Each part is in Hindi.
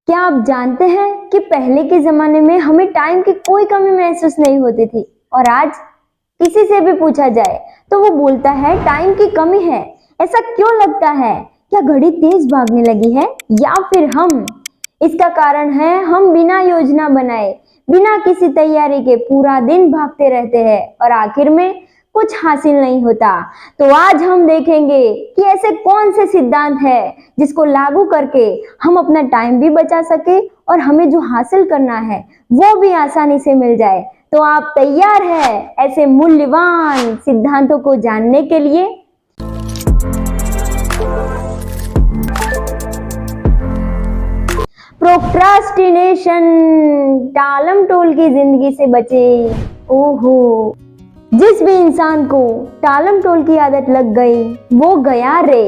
क्या आप जानते हैं कि पहले के जमाने में हमें टाइम की कोई कमी महसूस नहीं होती थी और आज किसी से भी पूछा जाए तो वो बोलता है टाइम की कमी है। ऐसा क्यों लगता है? क्या घड़ी तेज भागने लगी है या फिर हम? इसका कारण है हम बिना योजना बनाए, बिना किसी तैयारी के पूरा दिन भागते रहते हैं और आखिर में कुछ हासिल नहीं होता। तो आज हम देखेंगे कि ऐसे कौन से सिद्धांत है जिसको लागू करके हम अपना टाइम भी बचा सके और हमें जो हासिल करना है वो भी आसानी से मिल जाए। तो आप तैयार हैं ऐसे मूल्यवान सिद्धांतों को जानने के लिए? प्रोक्रास्टिनेशन, टालम टोल की जिंदगी से बचे। ओहो, जिस भी इंसान को टालम टोल की आदत लग गई वो गया रे।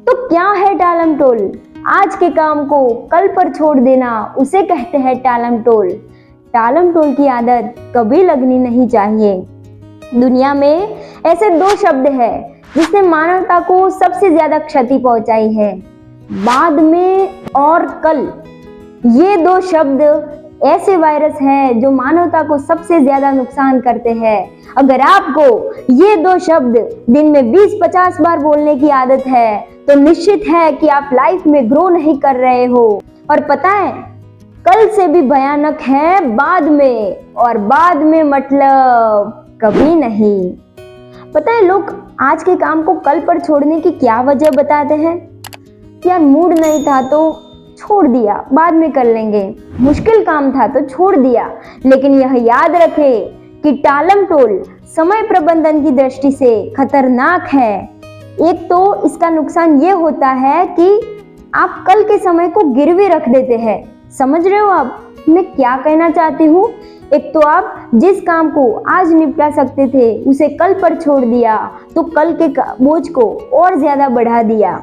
तो क्या है टालम टोल? आज के काम को कल पर छोड़ देना, उसे कहते हैं टालम टोल। टालम टोल की आदत कभी लगनी नहीं चाहिए। दुनिया में ऐसे दो शब्द है जिसने मानवता को सबसे ज्यादा क्षति पहुंचाई है, बाद में और कल। ये दो शब्द ऐसे वायरस हैं जो मानवता को सबसे ज्यादा नुकसान करते हैं। अगर आपको ये दो शब्द दिन में 20-50 बार बोलने की आदत है तो निश्चित है कि आप लाइफ में ग्रो नहीं कर रहे हो। और पता है, कल से भी भयानक है बाद में, और बाद में मतलब कभी नहीं। पता है, लोग आज के काम को कल पर छोड़ने की क्या वजह बताते हैं? यार मूड नहीं था तो छोड़ दिया, बाद में कर लेंगे। मुश्किल काम था तो छोड़ दिया। लेकिन यह याद रखें कि टालम टोल समय प्रबंधन की दृष्टि से खतरनाक है। एक तो इसका नुकसान ये होता है कि आप कल के समय को गिरवी रख देते हैं। समझ रहे हो आप मैं क्या कहना चाहती हूँ? एक तो आप जिस काम को आज निपटा सकते थे उसे कल पर छोड़ दिया तो कल के बोझ को और ज्यादा बढ़ा दिया।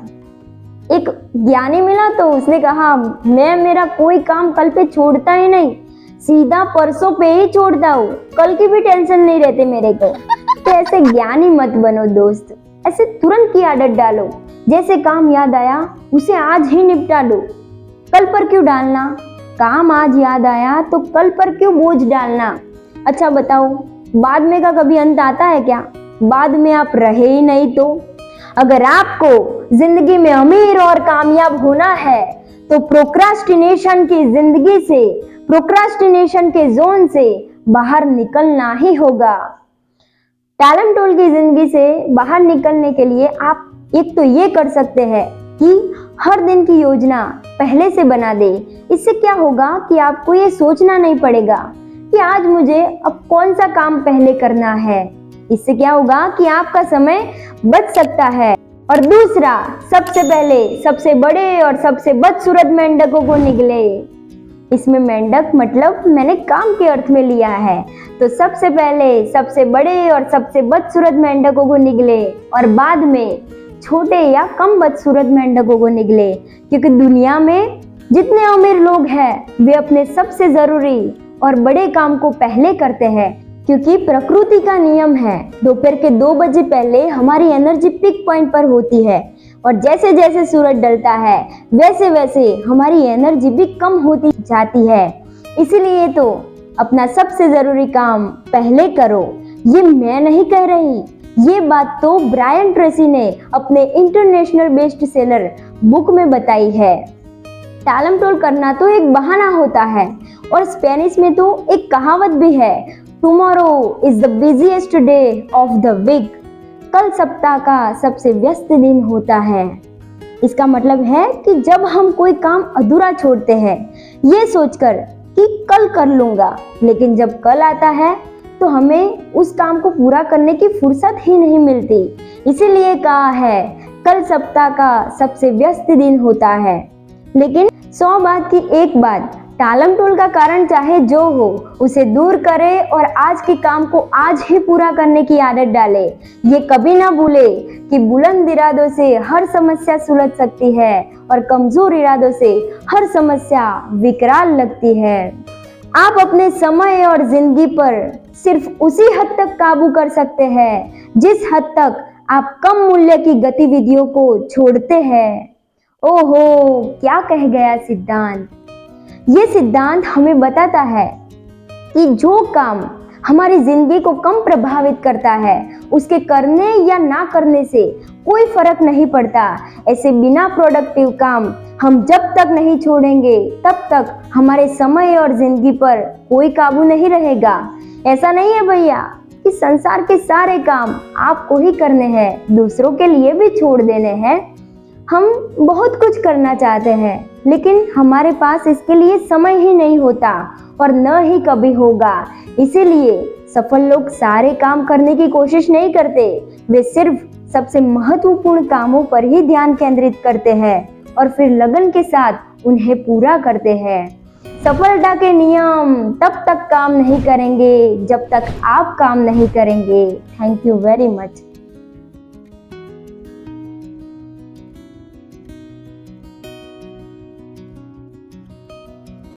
एक ज्ञानी मिला तो उसने कहा, मैं मेरा कोई काम कल पे छोड़ता ही नहीं, सीधा परसों पे ही छोड़ता हूँ, कल की भी टेंशन नहीं रहती मेरे को। तो ऐसे ज्ञानी मत बनो दोस्त, ऐसे तुरंत की आदत डालो। जैसे काम याद आया उसे आज ही निपटा लो, कल पर क्यों डालना? काम आज याद आया तो कल पर क्यों बोझ डालना? अच्छा बताओ, बाद में का कभी अंत आता है क्या? बाद में आप रहे ही नहीं तो? अगर आपको जिंदगी में अमीर और कामयाब होना है तो प्रोक्रास्टिनेशन की जिंदगी से, प्रोक्रास्टिनेशन के जोन से बाहर निकलना ही होगा। टालम टोल की जिंदगी से बाहर निकलने के लिए आप एक तो ये कर सकते हैं कि हर दिन की योजना पहले से बना दे। इससे क्या होगा कि आपको ये सोचना नहीं पड़ेगा कि आज मुझे अब कौन सा काम पहले करना है। इससे क्या होगा कि आपका समय बच सकता है। और दूसरा, सबसे पहले सबसे बड़े और सबसे बदसूरत मेंढकों को निगले। इसमें मेंढक मतलब मैंने काम के अर्थ में लिया है। तो सबसे पहले सबसे बड़े और सबसे बदसूरत मेंढकों को निगले और बाद में छोटे या कम बदसूरत मेंढकों को निगले। क्योंकि दुनिया में जितने अमीर लोग हैं वे अपने सबसे जरूरी और बड़े काम को पहले करते हैं। क्योंकि प्रकृति का नियम है, दोपहर के 2 बजे पहले हमारी एनर्जी पीक पॉइंट पर होती है और जैसे जैसे सूरज ढलता है वैसे वैसे हमारी एनर्जी भी कम होती जाती है। इसीलिए तो अपना सबसे जरूरी काम पहले करो। ये मैं नहीं कह रही, ये बात तो ब्रायन ट्रेसी ने अपने इंटरनेशनल बेस्ट सेलर बुक में बताई है। टालम टोल करना तो एक बहाना होता है और स्पेनिश में तो एक कहावत भी है, tomorrow is the busiest day of the week. कल सप्ताह का सबसे व्यस्त दिन होता है। इसका मतलब है कि जब हम कोई काम अधूरा छोड़ते हैं ये सोचकर कि कल कर लूंगा, लेकिन जब कल आता है तो हमें उस काम को पूरा करने की फुर्सत ही नहीं मिलती। इसीलिए कहा है कल सप्ताह का सबसे व्यस्त दिन होता है। लेकिन 100 बात की एक बात, टालम टोल का कारण चाहे जो हो उसे दूर करे और आज के काम को आज ही पूरा करने की आदत डाले। ये कभी ना भूले कि बुलंद इरादों से हर समस्या सुलझ सकती है और कमजोर इरादों से हर समस्या विकराल लगती है। आप अपने समय और जिंदगी पर सिर्फ उसी हद तक काबू कर सकते हैं जिस हद तक आप कम मूल्य की गतिविधियों को छोड़ते हैं। ओहो, क्या कह गया सिद्धांत। ये सिद्धांत हमें बताता है कि जो काम हमारी जिंदगी को कम प्रभावित करता है उसके करने या ना करने से कोई फर्क नहीं पड़ता। ऐसे बिना प्रोडक्टिव काम हम जब तक नहीं छोड़ेंगे तब तक हमारे समय और जिंदगी पर कोई काबू नहीं रहेगा। ऐसा नहीं है भैया कि संसार के सारे काम आपको ही करने हैं, दूसरों के लिए भी छोड़ देने हैं। हम बहुत कुछ करना चाहते हैं लेकिन हमारे पास इसके लिए समय ही नहीं होता और न ही कभी होगा। इसीलिए सफल लोग सारे काम करने की कोशिश नहीं करते, वे सिर्फ सबसे महत्वपूर्ण कामों पर ही ध्यान केंद्रित करते हैं और फिर लगन के साथ उन्हें पूरा करते हैं। सफलता के नियम तब तक काम नहीं करेंगे जब तक आप काम नहीं करेंगे। Thank you very much.